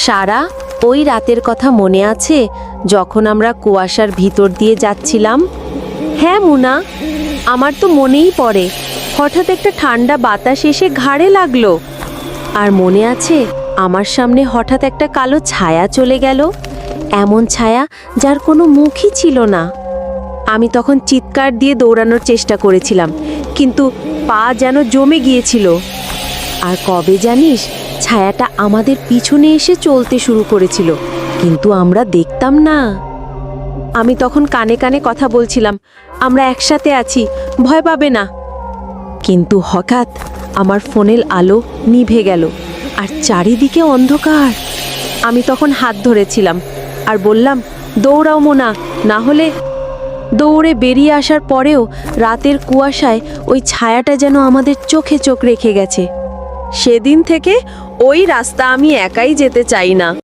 সারা, ওই রাতের কথা মনে আছে যখন আমরা কুয়াশার ভিতর দিয়ে যাচ্ছিলাম? হ্যাঁ মুনা, আমার তো মনেই পড়ে। হঠাৎ একটা ঠান্ডা বাতাস এসে ঘাড়ে লাগলো। আর মনে আছে আমার সামনে হঠাৎ একটা কালো ছায়া চলে গেল, এমন ছায়া যার কোনো মুখই ছিল না। আমি তখন চিৎকার দিয়ে দৌড়ানোর চেষ্টা করেছিলাম, কিন্তু পা যেন জমে গিয়েছিল। আর কবে জানিস, ছায়াটা আমাদের পিছনে এসে চলতে শুরু করেছিল, কিন্তু আমরা দেখতাম না। আমি তখন কানে কানে কথা বলছিলাম, আমরা একসাথে আছি, ভয় পাবে না। কিন্তু হঠাৎ আমার ফোনের আলো নিভে গেল আর চারিদিকে অন্ধকার। আমি তখন হাত ধরেছিলাম আর বললাম, দৌড়াও মোনা, না হলে। দৌড়ে বেরিয়ে আসার পরেও রাতের কুয়াশায় ওই ছায়াটা যেন আমাদের চোখে চোখ রেখে গেছে। সেদিন থেকে ওই রাস্তা আমি একাই যেতে চাই না।